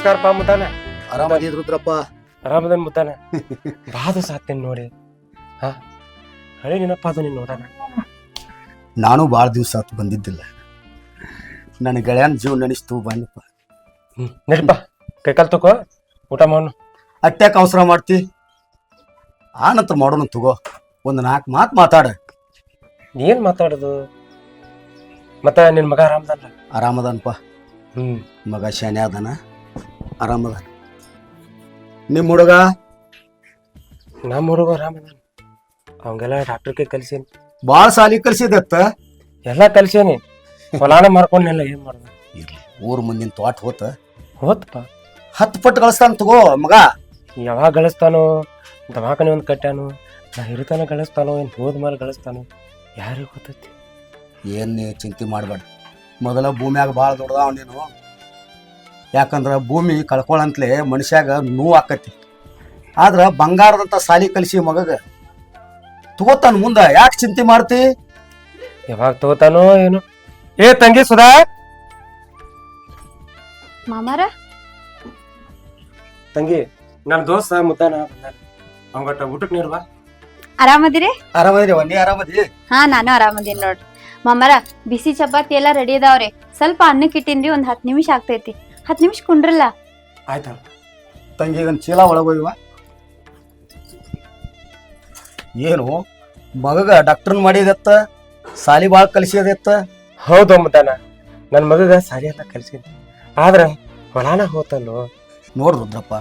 ನಮಸ್ಕಾರಪ್ಪ ಮುದ್ದಾನ. ಆರಾಮದಿದ್ ರುದ್ರಪ್ಪ? ಆರಾಮದನ್ ಮುದ್ದಾನ. ಬಾದ ಸಾತ್ತೇನ್ ನೋಡಿ. ಹಾ ಹಳೆ ನೆನಪ ಅದು ನೀನ್ ನೋಡೋಣ. ನಾನು ಭಾಳ ದಿವಸ ಆತು ಬಂದಿದ್ದಿಲ್ಲ. ನನ್ನ ಗೆಳೆಯನ ಜೀವ ನೆನಿಸ್ತು ಬಂದಪ್ಪ. ನಡಿಪ್ಪ ಕೈಕಾಲ್ ತಗೋ, ಊಟ ಮಾಡೋಣ. ಅಟ್ಯಾಕ್ ಅವಸರ ಮಾಡ್ತಿ? ಆನಂತರ ಮಾಡೋಣ ತಗೋ. ಒಂದು 4 ಮಾತು ಮಾತಾಡ. ಏನ್ ಮಾತಾಡೋದು? ಮತ್ತ ನಿನ್ ಮಗ ಆರಾಮದಲ್ಲ? ಆರಾಮದನಪ್ಪ. ಮಗ ಶಾನೆ ಅದಾನ, ಆರಾಮದ. ನಿಮ್ಮ ಹುಡುಗ? ನಮ್ಮ ಹುಡುಗ ಆರಾಮದಾನ. ಅವಂಗೆಲ್ಲ ಡಾಕ್ಟರ್ಗೆ ಕಲ್ಸೇನಿ. ಭಾಳ ಸಾಲಿ ಕಲ್ಸಿದತ್ತ? ಎಲ್ಲ ಕಲ್ಸೇನಿ. ಹೊಲಾನ ಮಾರ್ಕೊಂಡೆಲ್ಲ ಏನ್ ಮಾಡ್ದ? ಇರ್ಲಿ, ಊರ್ ಮುಂದಿನ ತೋಟ ಹೋತಪ್ಪ. 10 ಪಟ್ಟು ಗಳಿಸ್ತಾನ ತಗೋ ಮಗ. ಯಾವಾಗ ಗಳಿಸ್ತಾನೋ? ದವಾಖಾನೆ ಒಂದು ಕಟ್ಟಾನು, ನಾ ಹಿರಿತಾನ ಗಳಿಸ್ತಾನೋ ಏನ್ ಹೋದ್ಮೇಲೆ ಗಳಿಸ್ತಾನೋ ಯಾರಿಗೆ ಗೊತ್ತೈತಿ. ಏನ್ ಚಿಂತೆ ಮಾಡಬೇಡ. ಮೊದಲ ಭೂಮಿಯಾಗ ಭಾಳ ದೊಡ್ಡದಾವ ನೀನು. ಯಾಕಂದ್ರೆ ಭೂಮಿ ಕಳ್ಕೊಳಂತಲೇ ಮನುಷ್ಯಾಗ ನೋವು ಆಕತಿ. ಆದ್ರೆ ಬಂಗಾರದಂತ ಸಾಲಿ ಕಲಿಸಿ ಮಗಗ ತಗೋತಾನ ಮುಂದೆ, ಯಾಕೆ ಚಿಂತೆ ಮಾಡ್ತಿ? ಯಾವಾಗ ತಗೋತಾನೋ ಏನು. ಏ ತಂಗಿ ಸುಧಾ, ಮಾಮಾರ ತಂಗಿ ನನ್ನ ದೋಸ್ತ ಮುದ್ದಾನ ಅವಂಗಟ್ಟ ಊಟಕ್ಕೆ ನೀಡ್ವಾ. ಆರಾಮದಿರಿ? ಆರಾಮದಿರಿ. ನೀ ಆರಾಮದಿ? ಹಾ, ನಾನು ಆರಾಮದೀನಿ ನೋಡ್ರಿ. ಮಾಮಾರ ಬಿಸಿ ಚಪಾತಿ ಎಲ್ಲ ರೆಡಿ ಅದಾವ್ರಿ. ಸ್ವಲ್ಪ ಅನ್ನಕ್ಕೆ ಇಟ್ಟಿನ್ರಿ, ಒಂದ್ 10 ನಿಮಿಷ ಆಗ್ತೈತಿ. 10 ನಿಮಿಷ ಕುಂಡ್ರಲ್ಲ. ಆಯ್ತಾ ತಂಗಿ ಒಂದು ಚೀಲ ಒಳಗೋಯ್ವ. ಏನು ಮಗಗ ಡಾಕ್ಟರ್ನ್ ಮಾಡಿದತ್ತ, ಸಾಲಿ ಭಾಳ ಕಲಿಸಿದತ್ತ? ಹೌದು ಮುದ್ದಾನ, ನನ್ನ ಮಗಗ ಸಾಲಿ ಎಲ್ಲ ಕಲ್ಸಿನಿ. ಆದ್ರ ಹೊಲಾನ ಹೋತಲ್ಲೋ. ನೋಡ್ರಿ ರುದ್ರಪ್ಪ,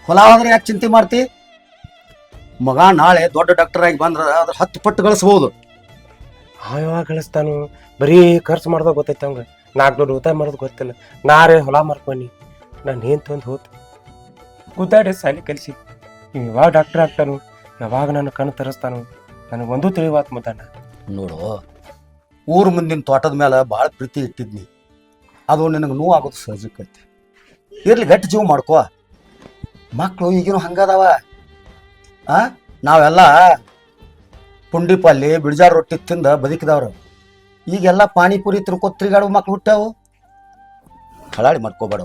ಹೊಲ ಹೋದ್ರೆ ಯಾಕೆ ಚಿಂತೆ ಮಾಡ್ತಿ? ಮಗ ನಾಳೆ ದೊಡ್ಡ ಡಾಕ್ಟರ್ ಆಗಿ ಬಂದ್ರ ಅದ್ರ 10 ಪಟ್ಟು ಗಳಿಸ್ಬೋದು. ಯಾವಾಗ ಗಳಿಸ್ತಾನು? ಬರೀ ಖರ್ಚು ಮಾಡ್ದಾಗ ಗೊತ್ತೈತಿ ಅವಂಗ. 4 ದೊಡ್ಡ ಉತ್ತಾಯ ಮಾಡೋದು ಗೊತ್ತಿಲ್ಲ. ನಾರೇ ಹೊಲ ಮಾರ್ಕೊಂಡಿ ನಾನು ಏನ್ ತಂದು ಹೋತು ಗುದ್ದಾಡಿ ಸಾಲಿ ಕಲಿಸಿ. ಯಾವಾಗ ಡಾಕ್ಟರ್ ಆಗ್ತಾನು, ಯಾವಾಗ ನನ್ನ ಕಣ್ಣು ತರಿಸ್ತಾನು, ನನಗೊಂದು ತಿಳಿವಾತ್ ಮುದ್ದಾನ. ನೋಡು, ಊರ್ ಮುಂದಿನ ತೋಟದ ಮೇಲೆ ಭಾಳ ಪ್ರೀತಿ ಇಟ್ಟಿದ್ನಿ. ಅದು ನಿನಗೆ ನೋವು ಆಗೋದು ಸಹಜಕ್ಕೈತಿ. ಇರ್ಲಿ, ಗಟ್ಟಿ ಜೀವ ಮಾಡ್ಕೋ. ಮಕ್ಕಳು ಈಗಿನೂ ಹಂಗದಾವ. ನಾವೆಲ್ಲ ಪುಂಡಿ ಪಲ್ಯ ಬಿಡ್ಜಾರ್ ರೊಟ್ಟಿ ತಿಂದ ಬದುಕಿದವ್ರು. ಈಗೆಲ್ಲ ಪಾನಿಪುರಿ ತಿರ್ಗಾಡು ಮಕ್ಳು ಹುಟ್ಟಾವು. ಹಳಾಳಿ ಮಾಡ್ಕೋಬೇಡ.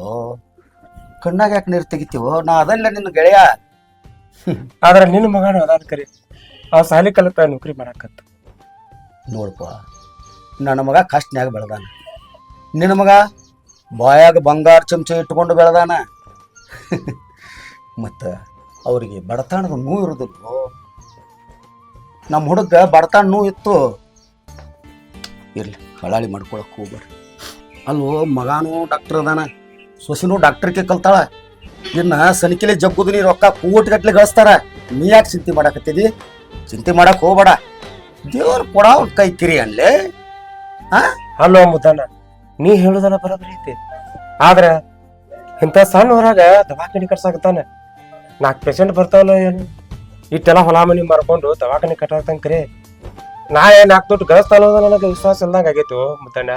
ಕಣ್ಣಾಗ ಯಾಕೆ ನೀರು ತೆಗಿತೀವೋ? ನಾ ಅದಲ್ಲ ನಿನ್ನ ಗೆಳೆಯ. ಆದ್ರೆ ನಿನ್ನ ಮಗನು ಅದಾದ ಕರಿ, ಆ ಸಾಲಿ ಕಲಿತ ನೌಕರಿ ಮಾಡಾಕತ್ತ. ನೋಡ್ಪ, ನನ್ನ ಮಗ ಕಷ್ಟನ್ಯಾಗ ಬೆಳೆದಾನ. ನಿನ್ನ ಮಗ ಬಾಯಾಗ ಬಂಗಾರ ಚಮಚ ಇಟ್ಕೊಂಡು ಬೆಳೆದಾನ. ಮತ್ತು ಅವರಿಗೆ ಬಡತನದ ನೋವು ಇರೋದಿಲ್ಲ. ನಮ್ಮ ಹುಡುಗ ಬಡತನ ನೋವು ಇತ್ತು. ಇರ್ಲಿ, ಹಳಾಳಿ ಮಾಡ್ಕೊಳಕ್ಕೆ ಹೋಗ್ಬೇಡ್ರಿ. ಅಲ್ಲೋ, ಮಗಾನು ಡಾಕ್ಟರ್ ಅದಾನ, ಸೊಸಿನೂ ಡಾಕ್ಟರ್ಗೆ ಕಲ್ತಾಳ. ಇನ್ನು ಸನಿಕೆಲೆ ಜಗ್ಗುದು ನೀ ರೊಕ್ಕ ಕೋಟಿಗಟ್ಲೆ ಗಳಿಸ್ತಾರ. ನೀ ಯಾಕೆ ಚಿಂತೆ ಮಾಡಾಕತ್ತಿದಿ? ಚಿಂತೆ ಮಾಡಕ್ಕೆ ಹೋಗ್ಬೇಡ. ದೇವ್ರು ಕೊಡ ಕೈ ಕಿರಿ ಅನ್ಲೇ. ಅಲ್ಲೋ ಮುದ್ದಾನ, ನೀ ಹೇಳುದಲ್ಲ ಬರೋಬರಿ ಐತಿ. ಆದ್ರ ಇಂಥ ಸಣ್ಣ ಹೊರಾಗ ದವಾಖಾನೆ ಕಟ್ಸಾಕತ್ತಾನ. 4 ಪೇಷಂಟ್ ಬರ್ತಾವಲ್ಲ, ಏನು ಇಟ್ಟೆಲ್ಲ ಹೊಲ ಮನಿ ಮಾರ್ಕೊಂಡು ದವಾಖಾನೆ ಕಟ್ಟಾಕ್ತಾನ ಕರೆ. ನಾ 4 ದುಡ್ಡು ಗಳಿಸ್ತಾನ ನನಗೆ ವಿಶ್ವಾಸ ಇಲ್ದಂಗ ಆಗೈತು ಮುದ್ದಣ್ಣ.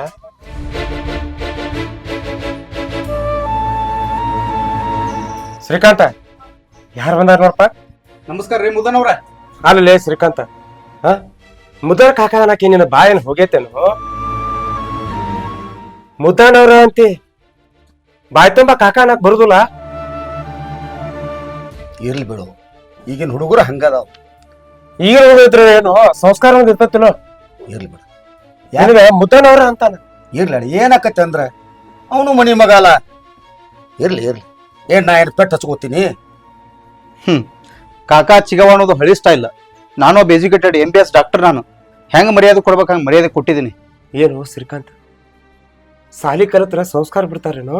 ಶ್ರೀಕಾಂತ, ಯಾರು ಬಂದಾರ ನೋಡಪ್ಪ? ನಮಸ್ಕಾರ ರೀ ಮುದ್ದನವ್ರ. ಅಲ್ಲೇ ಶ್ರೀಕಾಂತ, ಮುದ್ದಾನ ಕಾಕ ಅನ್ನಕ್ಕೆ ನಿನ್ನ ಬಾಯನ್ ಹೋಗೈತೇನು? ಮುದ್ದಾನವ್ರ ಅಂತಿ ಬಾಯ್ ತುಂಬ ಕಾಕ ಅನ್ನಕ್ ಬರುದಿಲ್ಲ. ಇರ್ಲಿ ಬಿಡು, ಈಗಿನ ಹುಡುಗರು ಹಂಗದಾವ. ಈಗ ಹೋಗಿದ್ರೆ ಏನು ಸಂಸ್ಕಾರ ಒಂದು ಇರ್ತತಿಲ್ಲ. ಇರ್ಲಿ ಬಿಡು, ಯಾರಿಗ ಮುದ್ದಾನವ್ರ ಅಂತಾನ. ಇರ್ಲಿ, ಏನಾಕತ್ತೆ ಅಂದ್ರೆ ಅವನು ಮನಿ ಮಗ ಅಲ್ಲ. ಇರ್ಲಿ ಇರ್ಲಿ, ನಾ ಏನು ಪೆಟ್ಟು ಹಚ್ಕೋತೀನಿ? ಕಾಕಾ ಚಿಗವ ಅನ್ನೋದು ಹಳಿ ಸ್ಟೈಲ್. ನಾನು ಎಜುಕೇಟೆಡ್ MBS ಡಾಕ್ಟರ್. ನಾನು ಹೆಂಗೆ ಮರ್ಯಾದೆ ಕೊಡ್ಬೇಕು ಹಂಗೆ ಮರ್ಯಾದೆ ಕೊಟ್ಟಿದ್ದೀನಿ. ಏನು ಶ್ರೀಕಾಂತ್, ಸಾಲಿ ಕಲಿತ್ರ ಸಂಸ್ಕಾರ ಬಿಡ್ತಾರೇನು?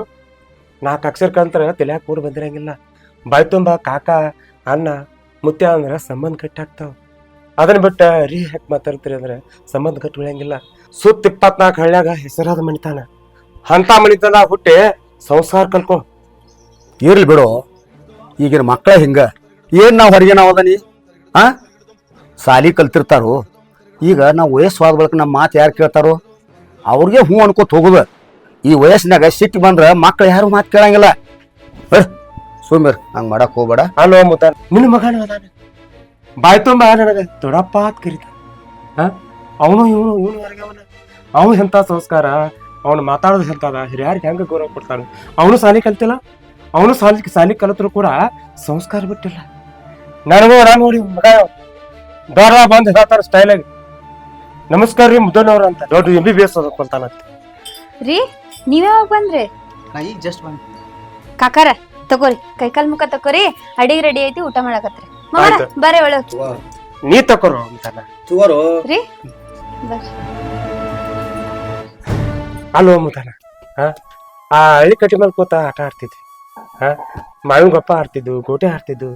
4 ಅಕ್ಷರ ಕಲಿತ್ರ ತಲೆಯಾಗ ಕೂರ್ ಬಂದಿರಂಗಿಲ್ಲ. ಬಾಯ್ ತುಂಬ ಕಾಕ ಅಣ್ಣ ಮುತ್ಯ ಅಂದ್ರೆ ಸಂಬಂಧ ಗಟ್ಟಿ ಆಗ್ತಾವ. ಅದನ್ನ ಬಿಟ್ಟ ರೀ ಹಾಕಿ ಮಾತಾಡ್ತೀರಿ ಅಂದ್ರೆ ಸಂಬಂಧ ಗಟ್ಟಿ ಉಳಿಯಂಗಿಲ್ಲ. ಸುತ್ತ 24 ಹಳ್ಳ್ಯಾಗ ಹೆಸರಾದ ಮನಿತಾನ. ಅಂತ ಮನಿತನ ಹುಟ್ಟಿ ಸಂಸಾರ ಕಲ್ಕೊ. ಇರ್ಲಿ ಬಿಡು, ಈಗಿನ ಮಕ್ಕಳ ಹಿಂಗ. ಏನು ನಾವು ಹೊರಗೆ ನಾವು ಅದನಿ ಸಾಲಿ ಕಲ್ತಿರ್ತಾರೋ. ಈಗ ನಾವು ವಯಸ್ಸಾದ ಬಳಿಕ ನಮ್ಮ ಮಾತು ಯಾರು ಕೇಳ್ತಾರೋ ಅವ್ರಿಗೆ ಹ್ಞೂ ಅನ್ಕೋತ ಹೋಗುದು. ಈ ವಯಸ್ಸಿನಾಗ ಸಿಟ್ಟು ಬಂದ್ರೆ ಮಕ್ಳು ಯಾರು ಮಾತು ಕೇಳಂಗಿಲ್ಲ. ಸುಮ್ಮೀರ್, ಹಂಗೆ ಮಾಡಕ್ ಹೋಗ್ಬೇಡ. ಅಲ್ವ ಮುತ್ತ, ನಿನ್ನ ಮಗನ ಅದಾನ ಬಾಯ್ ತುಂಬ ನನಗೆ ದೊಡ್ಡಪ್ಪ ಅಂತ ಕರೀತ. ಅವನು ಇವನು ಹೊರಗೆ ಅವನು ಎಂಥ ಸಂಸ್ಕಾರ, ಅವನು ಮಾತಾಡೋದು ಎಂತದ, ಹಿರಿಯಾರಿಗೆ ಹೆಂಗೆ ಗೌರವ ಕೊಡ್ತಾನೆ. ಅವನು ಸಾಲಿ ಕಲ್ತಿಲ್ಲ, ಅವನು ಸಾಲಿ ಕಲಿತರು ಕೂಡ ಸಂಸ್ಕಾರ ಬಿಟ್ಟಿಲ್ಲ. ನನಗೂ ನಾನು ನೋಡಿ ಮಗ ದೊಡ್ಡ ಬಂದು ಹೇಳ್ತಾರ ಸ್ಟೈಲ್ ಆಗಿ, ನಮಸ್ಕಾರ ರೀ ಮುದ್ದನವ್ರ ಅಂತ, ದೊಡ್ಡ MBBS ಓದ್ಕೊಂತಾನಂತೆ. ರೀ ನೀವ್ ಯಾವಾಗ ಬಂದ್ರಿ? ನಾ ಈಗ ಜಸ್ಟ್ ಬಂದೆ. ಕಾಕಾರ ತಗೋರಿ, ಕೈಕಾಲ್ ಮುಖ ತಗೋರಿ, ಅಡಿಗೆ ರೆಡಿ ಐತಿ, ಊಟ ಮಾಡಕತ್ರಿ. ಮಾಮರ ಆಯ್ತು. ಬರ್ರಿ ಒಳಗ್. ನೀ ತಕೋರು ಅಂತಾನ. ಚುವರು ರೀ ಬರ್ರಿ. ಅಲ್ವ ಮುದ್ದಾನ, ಆ ಹಳ್ಳಿ ಕಟ್ಟಿ ಮೇಲೆ ಕೂತ ಆಟ ಆಡ್ತಿದ್ವಿ. ಮಾವಿನ ಗೊಪ್ಪ ಆಡ್ತಿದ್ವು, ಗೋಟೆ ಆಡ್ತಿದ್ವು,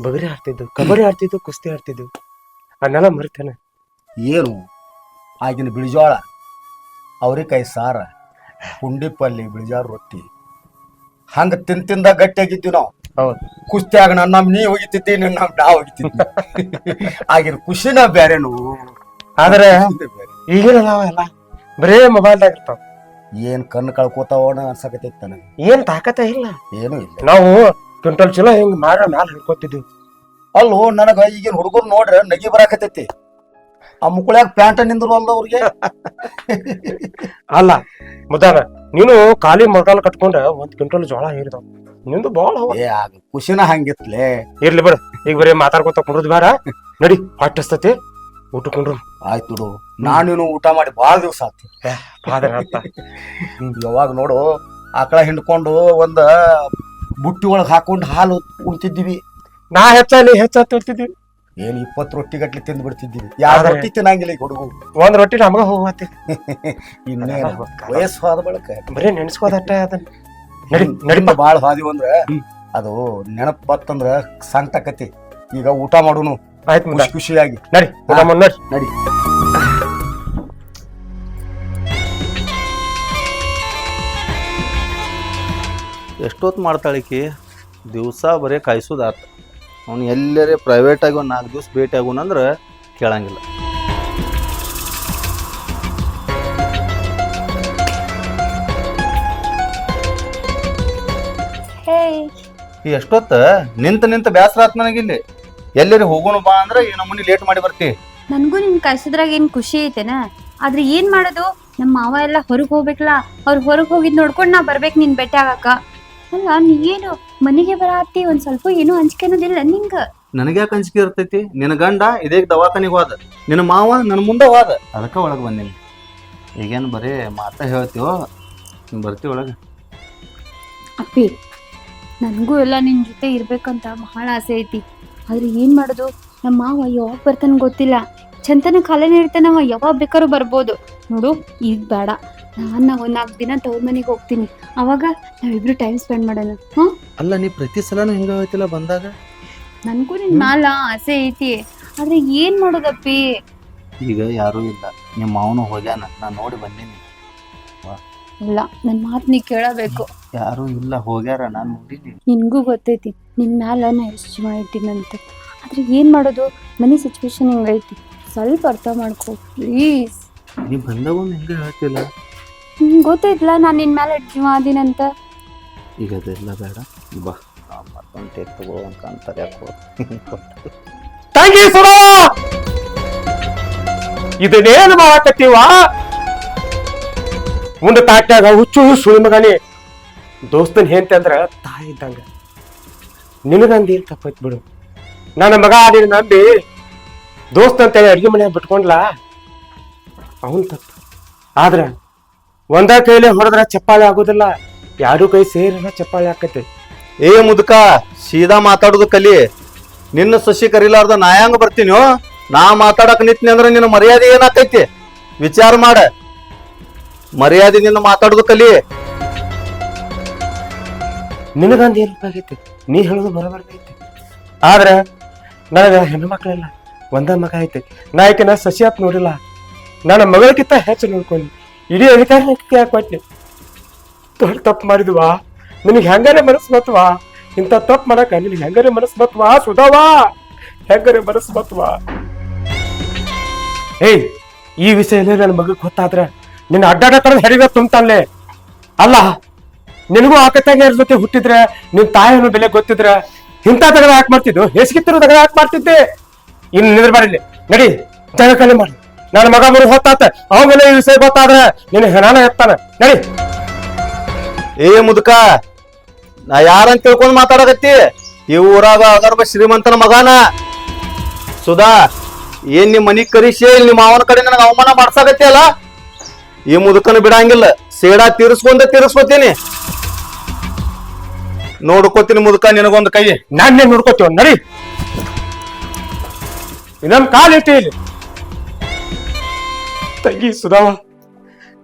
ಬಗರಿ ಆಡ್ತಿದ್ವು, ಕಬಡ್ಡಿ ಆಡ್ತಿದ್ವು, ಕುಸ್ತಿ ಆಡ್ತಿದ್ವು. ಅದನ್ನೆಲ್ಲ ಮರಿತೇನೆ. ಏನು ಆಗಿನ ಬಿಳಿಜೋಳ, ಅವ್ರಿಕಾಯಿ ಸಾರ, ಪುಂಡಿ ಪಲ್ಯ, ಬಿಳಿಜಾರ ರೊಟ್ಟಿ, ಹಂಗ ತಿಂದ ಗಟ್ಟಿಯಾಗಿದ್ವಿ ನಾವು. ಹೌದು. ಕುಸ್ತಿಯಾಗ ನಮ್ಮ ನೀ ಹೋಗಿತ್ತಿದ್ದಿ, ನಾ ಹೋಗಿತ್ತಿದ್ವಿ. ಆಗಿನ ಖುಷಿನ ಬೇರೆನು. ಆದ್ರೆ ಈಗಿನ ನಾವೆಲ್ಲ ಬರೇ ಮೊಬೈಲ್ದಾಗ ಇರ್ತಾವ. ಏನ್ ಕಣ್ಣು ಕಳ್ಕೋತಾವಣ ಅನ್ಸಕತ್ತೈತಿ ನನಗೆ. ಏನ್ ತಾಕತ್ತ ಇಲ್ಲ. ಏನು ಇಲ್ಲ. ನಾವು ಕ್ವಿಂಟಲ್ ಚಲೋ ಹಿಂಗ್ ಮಾರ ಮ್ಯಾಲ ಹಿಡ್ಕೊತಿದ್ವಿ. ಅಲ್ಲೋ ನನಗ ಈಗಿನ ಹುಡುಗರು ನೋಡ್ರೆ ನಗಿ ಬರಾಕತೈತಿ. ಆ ಮುಕ್ಕಳ್ಯಾಗ ಪ್ಯಾಂಟ ನಿಂದ್ರು ಅಲ್ದ ಅವ್ರಿಗೆ. ಅಲ್ಲ ಮುದ್ದಾನ, ನೀನು ಖಾಲಿ ಮೊಳಕಾಲ ಕಟ್ಕೊಂಡ 1 ಕ್ವಿಂಟಲ್ ಜೋಳ ಹಿರಿದಾವ. ನಿಂದು ಬಾಳ ಏ ಆಗ ಖುಷಿನ ಹಂಗಿತ್ಲೆ. ಇರ್ಲಿ ಬಿಡ, ಈಗ ಬರೀ ಮಾತಾಡ್ಕೊತ ಕುಂಡ್ರದ್ ಬೇಡ. ನಡಿ ಹೊಟ್ಟಸ್ತತಿ, ಊಟ ಕುಂಡ್ರು. ಆಯ್ತು ಬಿಡು, ನಾನು ಊಟ ಮಾಡಿ ಬಾಳ ದಿವ್ಸ ಆತು. ಯಾವಾಗ ನೋಡು ಆಕಳ ಹಿಂಡ್ಕೊಂಡು ಒಂದ ಬುಟ್ಟಿ ಒಳಗ್ ಹಾಕೊಂಡು ಹಾಲು ಉಣ್ತಿದ್ದೀವಿ. ನಾ ಹೆಚ್ಚಾಲಿ ಹೆಚ್ಚಿರ್ತಿದ್ವಿ. ಏನ್ 20 ರೊಟ್ಟಿ ಗಟ್ಲಿ ತಿಂದು ಬಿಡ್ತಿದ್ದೀವಿ. ಯಾವ ರೊಟ್ಟಿ ತಿನ್ನಂಗಿಲ್ಲ ಈಗ ಹುಡುಗು. 1 ರೊಟ್ಟಿ ನಮಗ ಹೋಗತ್ತೆ. ಇನ್ನೇನ ವಯಸ್ಸು ಹೋದ ಬಳಕ ಬರೀ ನೆನ್ಸ್ಕೋದಟ್ಟ ಅದನ್ನ. ನಡಿ ನಡಿಪ ಬಾಳ ಹಾದಿವ್ ಅಂದ್ರ ಅದು ನೆನಪ್ ಬತ್ತಂದ್ರ ಸಂಕಟಕತಿ. ಈಗ ಊಟ ಮಾಡುನು. ಆಯ್ತು ಖುಷಿ ಖುಷಿಯಾಗಿ ನಡಿ ಊಟ ಮಾಡ್ ನಡಿ. ನಡಿ. ಎಷ್ಟೊತ್ತು ಮಾಡ್ತಾಳಿಕಿ? ದಿವಸ ಬರೀ ಕಾಯಿಸೋದಾತ. ಅವ್ನು ಎಲ್ಲರೇ ಪ್ರೈವೇಟಾಗಿ ಒಂದು 4 ದಿವಸ ಭೇಟಿ ಆಗೋನಂದ್ರೆ ಕೇಳಂಗಿಲ್ಲ. ಈ ಎಷ್ಟೊತ್ತ ನಿಂತ ಬ್ಯಾಸರ ಆತ್ ನನಗಿಲ್ಲಿ. ಎಲ್ಲರಿ ಹೋಗೋಣ ಬಾ ಅಂದ್ರೆ ಏನೋ ಮುನಿ ಲೇಟ್ ಮಾಡಿ ಬರ್ತಿ. ನನ್ಗೂ ನಿನ್ ಕಳ್ಸಿದ್ರಾಗ ಏನ್ ಖುಷಿ ಐತೆನ, ಆದ್ರೆ ಏನ್ ಮಾಡೋದು, ನಮ್ಮ ಮಾವ ಎಲ್ಲ ಹೊರಗ್ ಹೋಗ್ಬೇಕಲ್ಲ. ಅವ್ರು ಹೊರಗ್ ಹೋಗಿದ್ ನೋಡ್ಕೊಂಡ್ ನಾ ಬರ್ಬೇಕು ನಿನ್ ಭೇಟಿ ಆಗಾಕ. ಅಲ್ಲ ನೀ ಏನು ಮನೆಗೆ ಬರತ್ತಿ, ಒಂದ್ ಸ್ವಲ್ಪ ಏನು ಅಂಜಿಕೆ ಅನ್ನೋದಿಲ್ಲ ನಿಂಗ? ನನಗ್ಯಾಕೆ ಅಂಜಿಕೆ ಇರ್ತೈತಿ? ನಿನ್ನ ಗಂಡ ಇದೇ ದವಾಖಾನಿಗೆ ಹೋದ, ನಿನ್ನ ಮಾವ ನನ್ನ ಮುಂದೆ ಹೋದ, ಅದಕ್ಕೆ ಒಳಗೆ ಬಂದೀನಿ. ಈಗೇನು ಬರೀ ಮಾತಾ ಹೇಳ್ತೀವೋ, ನೀನು ಬರ್ತೀವಿ ಒಳಗೆ. ಅಪ್ಪಿ ನನಗೂ ಎಲ್ಲ ನಿನ್ ಜೊತೆ ಇರ್ಬೇಕಂತ ಬಹಳ ಆಸೆ ಐತಿ. ಆದ್ರೆ ಏನ್ ಮಾಡೋದು, ನಮ್ಮ ಮಾವ ಯಾವಾಗ ಬರ್ತಾನ ಗೊತ್ತಿಲ್ಲ. ಚಂತನ ಕಾಲೇನೆ ಇರ್ತಾನವ, ಯಾವಾಗ ಬೇಕಾದ್ರೂ ಬರ್ಬೋದು. ನೋಡು ಈಗ ಬೇಡ, ನಾನು 4 ದಿನ ತವ್ರ ಮನೆಗೆ ಹೋಗ್ತೀನಿ. ಅವಾಗ ನಾವಿಬ್ರು ಟೈಮ್ ಸ್ಪೆಂಡ್ ಮಾಡೋಣ. ಅಲ್ಲ ನೀ ಪ್ರತಿ ಸಲನೂ ಹಿಂಗ ಹೋಯ್ತಿಲ್ಲ ಬಂದಾಗ? ನನ್ಗೂ ನಿನ್ ಮ್ಯಾಲ ಆಸೆ ಐತಿ, ಆದ್ರೆ ಏನ್ ಮಾಡೋದಪ್ಪಿ? ಈಗ ಯಾರೂ ಇಲ್ಲ, ನಿಮ್ಮ ಮಾವನು ಹೋಗ್ಯಾನ, ನಾನು ನೋಡಿ ಬಂದೀನಿ. ಇಲ್ಲ, ನನ್ ಮಾತ್ ನೀ ಕೇಳಬೇಕು. ಯಾರೂ ಇಲ್ಲ, ಹೋಗ್ಯಾರ, ನಾನು ನೋಡಿನಿ. ನಿನ್ಗೂ ಗೊತ್ತೈತಿ ನಿನ್ ಮ್ಯಾಲ ನಾ ಎಷ್ಟು ಜೀವ ಇಟ್ಟಿನಂತ. ಆದ್ರೆ ಏನ್ ಮಾಡೋದು, ಮನೆ ಸಿಚುವೇಶನ್ ಹಿಂಗೈತಿ, ಸ್ವಲ್ಪ ಅರ್ಥ ಮಾಡ್ಕೊ ಪ್ಲೀಸ್. ನೀ ಬಂದಾಗ ಹಿಂಗೆ ಹೇಳ್ತಿಲ್ಲ. ನಿಂಗೆ ಗೊತ್ತೈತ್ಲ ನಾನು ನಿನ್ ಮ್ಯಾಲ ಎಷ್ಟು ಜೀವ ಅದೀನಂತ. ಈಗ ಅದೆಲ್ಲ ಬೇಡ, ಬಾ ಮತ್ತೊಂದು ಟೇಕ್ ತಗೋ ಅಂತ ಅಂತಾರೆ. ಯಾಕೋ ತಂಗಿ ಸುಡವ, ಇದನ್ನೇನು ಮಾಡಕತ್ತೀವ? ಉಂಡ ತಾಟ್ಯಾಗ ಹುಚ್ಚು ಸುಳಿ ಮಗನಿ. ದೋಸ್ತನ್ ಹೆಂತ ಅಂದ್ರ ತಾಯಿ ಇದ್ದಂಗ. ನಿನಗಂದ ಏನ್ ತಪ್ಪೈತ್ ಬಿಡು. ನನ್ನ ಮಗ ನೀನು ನಂಬಿ ದೋಸ್ತ ಅಂತೇಳಿ ಅಡ್ಗೆ ಮನೆಯಾಗ ಬಿಟ್ಕೊಂಡ್ಲ, ಅವನ್ ತಪ್ಪು. ಆದ್ರ ಒಂದ ಕೈಲಿ ಹೊಡೆದ್ರ ಚಪ್ಪಾಳೆ ಆಗೋದಿಲ್ಲ, 2 ಕೈ ಸೇರಿನ ಚಪ್ಪಾಳೆ ಆಕತಿ. ಏ ಮುದುಕ, ಸೀದಾ ಮಾತಾಡೋದು ಕಲಿ. ನಿನ್ನ ಸಸಿ ಕರಿಲಾರ್ದ ನಾ ಹೆಂಗ ಬರ್ತೀನಿ? ನಾ ಮಾತಾಡಕ್ ನಿಂತೀನಿ ಅಂದ್ರೆ ನಿನ್ನ ಮರ್ಯಾದೆ ಏನಾಕೈತಿ ವಿಚಾರ ಮಾಡ. ಮರ್ಯಾದೆ ನಿನ್ನ ಮಾತಾಡೋದು ಕಲಿ. ನಿನಗಂದ ಏನ್ ಆಗೈತಿ, ನೀ ಹೇಳೋದು ಬರಬರ್ಗೈತಿ. ಆದ್ರ ನನಗ ಹೆಣ್ಣು ಮಕ್ಳಿಲ್ಲ, ಒಂದ ಮಗ ಐತಿ. ನಾ ಆಕಿನ ಸಸಿ ಆತ್ ನೋಡಿಲ್ಲ, ನನ್ನ ಮಗಳಕ್ಕಿಂತ ಹೆಚ್ಚು ನೋಡ್ಕೊಂಡು ಇಡೀ ಅಧಿಕಾರ ಯಾಕೆ ಕೊಟ್ನಿ? ದೊಡ್ಡ ತಪ್ಪು ಮಾಡಿದ್ವಾ? ನಿನಗೆ ಹೆಂಗಾರೆ ಮನಸ್ಸು ಬತ್ವಾ? ಇಂಥ ತಪ್ಪು ಮಾಡಕ ನಿನಗೆ ಹೆಂಗಾರೆ ಮನಸ್ಸು ಬತ್ವಾ? ಸುಧಾವಾ, ಹೆಂಗಾರೆ ಮನಸ್ಸು ಬತ್ವಾ? ಏಯ್, ಈ ವಿಷಯದಲ್ಲಿ ನನ್ನ ಮಗಕ್ಕೆ ಗೊತ್ತಾದ್ರ ನಿನ್ನ ಅಡ್ಡಾಡ ತರದ ಹೆರಿಗೆ ತುಂಬ್ತಾನೆ. ಅಲ್ಲ, ನಿನಗೂ ಆಕತ್ತಾಗ ಜೊತೆ ಹುಟ್ಟಿದ್ರೆ ನಿನ್ ತಾಯಿಯನ್ನು ಬೆಲೆ ಗೊತ್ತಿದ್ರ ಇಂಥ ತಗದ ಯಾಕೆ ಮಾಡ್ತಿದ್ದು? ಹೇಸಿಗಿತ್ತಿರೋ ತಗದ ಯಾಕೆ ಮಾಡ್ತಿದ್ದೆ? ಇನ್ನು ನಿಂದ್ರ ಬಾರಿಲ್ಲಿ, ನಡಿ ಜಾಗ ಖಾಲಿ ಮಾಡಿ. ನನ್ನ ಮಗ ಬರೋ ಹೊತ್ತಾತ, ಅವಾಗೆಲ್ಲ ಈ ವಿಷಯ ಗೊತ್ತಾದ್ರೆ ನಿನ್ನ ಹೆಣಾನ ಎತ್ತಾನ. ನಡಿ. ಏ ಮುದುಕ, ನಾ ಯಾರಂತ ತಿಳ್ಕೊಂಡ್ ಮಾತಾಡಕತ್ತಿ? ಈ ಊರಾಗ ಅದರ್ಬ ಶ್ರೀಮಂತನ ಮಗಾನ. ಸುಧಾ, ಏನ್ ನಿಮ್ ಮನಿ ಕರಿಸಿ ನಿಮ್ಮ ಮಾವನ ಕಡೆ ನನಗೆ ಅವಮಾನ ಮಾಡ್ಸಾಕತ್ತಿ ಅಲ್ಲ? ಈ ಮುದುಕನ ಬಿಡಂಗಿಲ್ಲ, ಸೇಡಾ ತೀರಿಸ್ಕೋತೀನಿ. ನೋಡ್ಕೋತೀನಿ ಮುದುಕ, ನಿನಗೊಂದು ಕೈ. ನಾನೇ ನೋಡ್ಕೋತೀವ ನಡಿ. ಇನ್ನೊಂದು ಕಾಲ್ ಇಟ್ಟು ಇಲ್ಲಿ. ತಂಗಿ ಸುಧಾವ,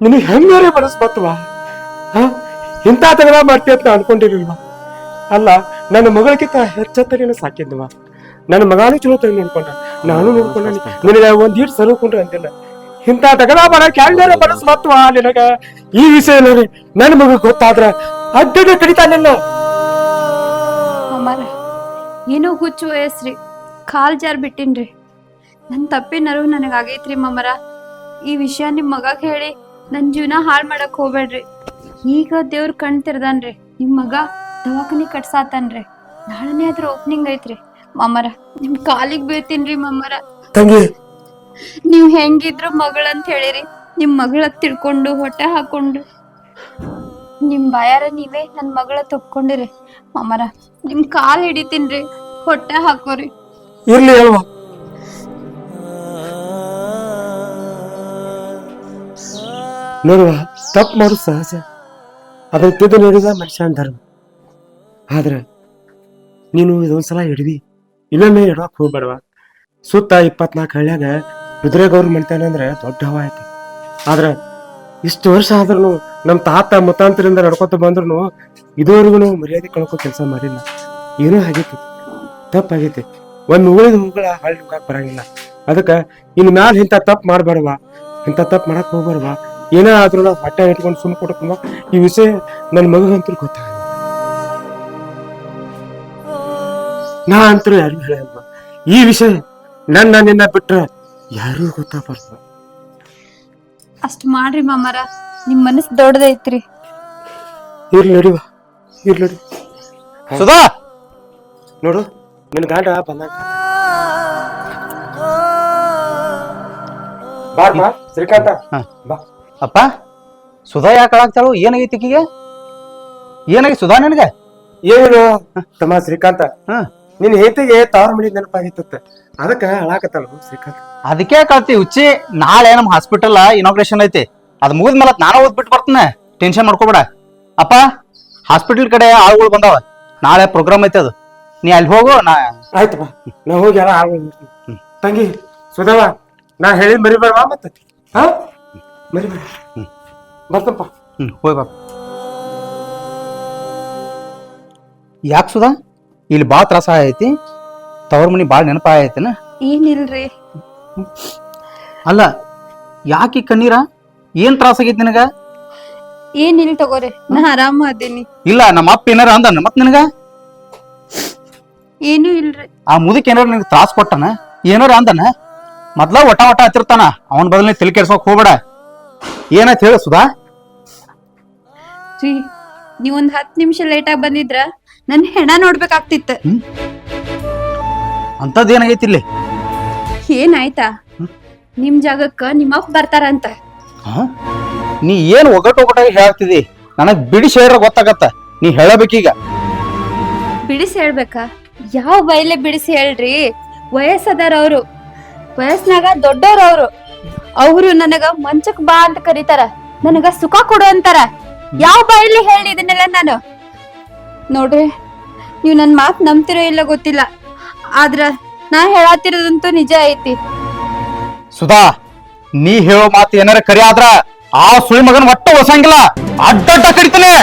ನಿನಗೆ ಹೆಂಗಾರೆ ಮನಸ್ಬತ್ತವ? ಇಂಥ ತಗಡ ಮಾಡ್ತೀಯ ಅಂತ ಅನ್ಕೊಂಡಿರ್ಲಿಲ್ವಾ? ಅಲ್ಲ, ನನ್ನ ಮಗಳಿಗಿಂತ ಹೆಚ್ಚತ್ತ ನೀನು ಸಾಕಿದ್ವ. ನನ್ನ ಮಗಾನು ಚಲೋ ತಂಗಿ ನೋಡ್ಕೊಂಡ, ನಾನು ನೋಡ್ಕೊಂಡ. ನಿನಗೆ ಒಂದ್ ಈಟ್ ಸರ್ಕೊಂಡ್ರೆ ಅಂತಿಲ್ಲ. ಇಂಥ ತಗಡ ಮಾಡಕ್ ಹೆಂಗಾರೆ ಮನಸ್ಬತ್ತವ ನಿನಗ? ಈ ವಿಷಯ ನನ್ನ ಮಗ ಗೊತ್ತಾದ್ರ ಅಡ್ಡ ಕಡಿತಾನಿಲ್ಲ. ಅಮ್ಮಾರ, ಏನೋ ಹುಚ್ಚು ವಯಸ್ಸ್ರಿ, ಕಾಲ್ ಜಾರ್ ಬಿಟ್ಟಿನ್ರಿ. ನನ್ ತಪ್ಪಿನರು ನನಗಾಗೈತ್ರಿ ಮಾಮರ. ಈ ವಿಷಯ ನಿಮ್ ಮಗಗ್ ಹೇಳಿ ನನ್ ಜೀವನ ಹಾಳ್ ಮಾಡಕ್ ಹೋಗ್ಬೇಡ್ರಿ. ಈಗ ದೇವ್ರ ಕಣ್ ತಿರ್ದಾನ್ರಿ, ನಿಮ್ ಮಗ ದವಾಖಾನಿ ಕಟ್ಸಾತನ್ರಿ. ನಾಳೆನೇ ಅದ್ರ ಓಪನಿಂಗ್ ಐತ್ರಿ ಮಾಮರ. ನಿಮ್ ಕಾಲಿಗ್ ಬೀಳ್ತೀನ್ರಿ ಮಾಮರ. ತಂಗಿ, ನೀವ್ ಹೆಂಗಿದ್ರು ಮಗಳಂತ ಹೇಳಿರಿ. ನಿಮ್ ಮಗಳ ತಿಳ್ಕೊಂಡು ಹೊಟ್ಟೆ ಹಾಕೊಂಡು ನಿಮ್ ಬಾಯಾರ ನೀವೇ ನನ್ ಮಗಳ ತಕ್ಕೊಂಡಿರಿ ಮಾಮರ. ನಿಮ್ ಕಾಲ್ ಹಿಡಿತೀನ್ರಿ, ಹೊಟ್ಟೆ ಹಾಕೋರಿ. ಇರ್ಲಿ ಅಲ್ವಾ? ನೋಡುವ, ತಪ್ಪು ಮಾಡೋದು ಸಹಜ. ಅದನ್ನ ತಿದ್ದು ನೋಡಿದ ಮನುಷ್ಯನ ಧರ್ಮ. ಆದ್ರೆ ನೀನು ಇದೊಂದ್ಸಲ ಹಿಡ್ದಿ, ಇನ್ನೊಮ್ಮೆ ಇಡಕ್ ಹೋಗ್ಬೇಡವ. ಸುತ್ತ 24 ಹಳ್ಳ್ಯಾಗ ರುದ್ರೇಗೌರ್ ಮಣಿತಾನೆ ಅಂದ್ರೆ ದೊಡ್ಡ ಹವ ಐತಿ. ಆದ್ರ ಇಷ್ಟು ವರ್ಷ ಆದ್ರೂ ನಮ್ಮ ತಾತ ಮುತ್ತಾಂತರಿಂದ ನಡ್ಕೊತ ಬಂದ್ರು ಇದುವರೆಗೂ ಮರ್ಯಾದೆ ಕಳ್ಕೊ ಕೆಲಸ ಮಾಡಿಲ್ಲ. ಏನೂ ಆಗೈತಿ, ತಪ್ಪಾಗೈತಿ. ಒಂದು ಉಳಿದ ಹೂಗಳ ಹಳ್ಳಿ ನುಗ್ಗಾಕ್ ಬರಂಗಿಲ್ಲ. ಅದಕ್ಕೆ ಇನ್ ಮ್ಯಾಲ ಇಂಥ ತಪ್ಪು ಮಾಡ್ಬೇಡವ, ಇಂಥ ತಪ್ಪು ಮಾಡಕ್ ಹೋಗ್ಬೇಡವ. ಏನೇ ಆದ್ರೂ ನಾವು ಹೊಟ್ಟೆ ಇಟ್ಕೊಂಡು ಸುಮ್ಮ ಕೊಡಕ್ವ. ಈ ವಿಷಯ ನನ್ನ ಮಗಂತೂ ಗೊತ್ತಾಗ, ನಾ ಅಂತೂ ಯಾರಿಗೂ ಹೇಳಲ್ವ. ಈ ವಿಷಯ ನಿನ್ನ ಬಿಟ್ರೆ ಯಾರಿಗೂ ಗೊತ್ತಾಗ್ಬಾರ್ದು. ಅಷ್ಟ್ ಮಾಡ್ರಿ ಮಾಮರ, ನಿಮ್ ಮನಸ್ ದೊಡ್ಡದೈತ್ರಿ. ಇರ್ಲಿ ನಡಿವ, ಇರ್ಲಿ ನಡಿ. ಸುಧಾ, ನೋಡು, ನಿನ್ ಗಾಂಡ ಬಂದಾಗ ಬಾ ಶ್ರೀಕಾಂತ, ಬಾ. ಅಪ್ಪ, ಸುಧಾ ಯಾಕೆ ಅಳಾಗ್ತಾಳು? ಏನಾಗೈತಿ ಈಕಿಗೆ? ಏನಾಗಿ ಸುಧಾ ನನಗೆ? ಏನು ತಮ್ಮ ಶ್ರೀಕಾಂತ, ಹ, ನಿನ್ ಹೇತಿಗೆ ತಾವ್ರ ಮನಿ ನೆನಪಾಗಿತ್ತ, ಅದಕ್ಕ ಅಳಾಕತ್ತಲ್ಲ ಶ್ರೀಕಾಂತ. ಅದಕ್ಕೆ ಕಳ್ತಿ ಹುಚ್ಚಿ. ನಾಳೆ ನಮ್ ಹಾಸ್ಪಿಟಲ್ ಇನಾಗ್ರೇಷನ್ ಐತಿ, ಅದ್ ಮುಗಿದ್ಮೇಲೆ ನಾನು ಓದ್ಬಿಟ್ಟು ಬರ್ತೇನೆ. ಟೆನ್ಷನ್ ಮಾಡ್ಕೋಬೇಡ. ಅಪ್ಪ, ಹಾಸ್ಪಿಟಲ್ ಕಡೆ ಆಳುಗಳು ಬಂದಾವ, ನಾಳೆ ಪ್ರೋಗ್ರಾಮ್ ಐತೆ, ಅದು ನೀ ಅಲ್ಲಿ ಹೋಗು. ಆಯ್ತಪ್ಪ, ನಾ ಹೋಗಿ ಎಲ್ಲ ತಂಗಿ ಸುಧಾವ, ನಾ ಹೇಳಿದ್ ಮರಿಬೇಡವಾ ಮತ್ತೆ? ಹಾ, ಮರಿಬೇಡ. ಬರ್ತಪ್ಪ. ಹೋಯ್ ಬಾಪ. ಯಾಕೆ ಸುಧಾ, ಇಲ್ಲಿ ಭಾಳ ತ್ರಾಸ ಐತಿ? ತವ್ರ ಮನಿ ಭಾಳ ನೆನಪ ಐತೆನ? ಏನಿಲ್ರಿ. ಅಲ್ಲ, ಯಾಕೆ ಕಣ್ಣೀರ? ಏನ್ ತ್ರಾಸ ಆಗೈತಿ ನಿನಗ? ಏನಿಲ್ ತಗೋರಿ, ನಾ ಆರಾಮ ಅದೀನಿ. ಇಲ್ಲ, ನಮ್ಮ ಅಪ್ಪ ಏನಾರ ಅಂದನ ಮತ್ ನಿನಗ? ಏನು ಇಲ್ರಿ. ಆ ಮುದಕ್ ಏನಾರ ನಿನಗೆ ತ್ರಾಸ ಕೊಟ್ಟನ? ಏನಾರ ಅಂದನ? ಮೊದ್ಲ ಒಟ ಹತ್ತಿರ್ತಾನ, ಅವನ ಬದಲ ತಲೆ ಕೆಡ್ಸೋಕ್ ಹೋಗ್ಬೇಡ. ಏನಾಯ್ತು ಹೇಳು ಸುಧಾ? ರೀ, ನೀವೊಂದ್ 10 ನಿಮಿಷ ಲೇಟ್ ಆಗಿ ಬಂದಿದ್ರ ನನ್ ಹೆಣ ನೋಡ್ಬೇಕಾಗ್ತಿತ್ತ. ಅಂತದ್ ಏನಾಗೈತಿ ಇಲ್ಲಿ? ಏನಾಯ್ತಾ? ನಿಮ್ ಜಾಗಕ್ಕ ನಿಮ್ಮಪ್ಪ ಬರ್ತಾರಂತ. ನೀ ಏನ್ ಒಗಟಾಗಿ ಹೇಳ್ತಿದಿ? ನನಗ್ ಬಿಡಿಸಿ ಹೇಳ್ರ ಗೊತ್ತಾಗತ್ತ. ನೀ ಹೇಳಬೇಕೀಗ. ಬಿಡಿಸಿ ಹೇಳ್ಬೇಕಾ? ಯಾವ ಬೈಲೆ ಬಿಡಿಸಿ ಹೇಳ್ರಿ? ವಯಸ್ಸದಾರ ಅವ್ರು, ವಯಸ್ನಾಗ ದೊಡ್ಡವ್ರ ಅವ್ರು ನನಗ ಮಂಚಕ್ ಬಾ ಅಂತ ಕರೀತಾರ, ನನಗ ಸುಖ ಕೊಡು ಅಂತಾರ. ಯಾವ ಬೈಲಿ ಹೇಳಿ ಇದನ್ನೆಲ್ಲ ನಾನು? ನೋಡ್ರಿ, ನೀವ್ ನನ್ ಮಾತ್ ನಂಬ್ತಿರೋ ಇಲ್ಲ ಗೊತ್ತಿಲ್ಲ, ಆದ್ರ ನಾ ಹೇಳತ್ತಿರೋದಂತೂ ನಿಜ ಐತಿ. ಸುಧಾ, ನೀ ಹೇಳೋ ಮಾತು ಏನಾರ ಕರಿ ಆದ್ರ ಆ ಸುಳಿ ಮಗನ್ ಒಟ್ಟ ಹೊಸಂಗಿಲ್ಲ, ಅಡ್ಡ ಕಡಿತಾನೆ.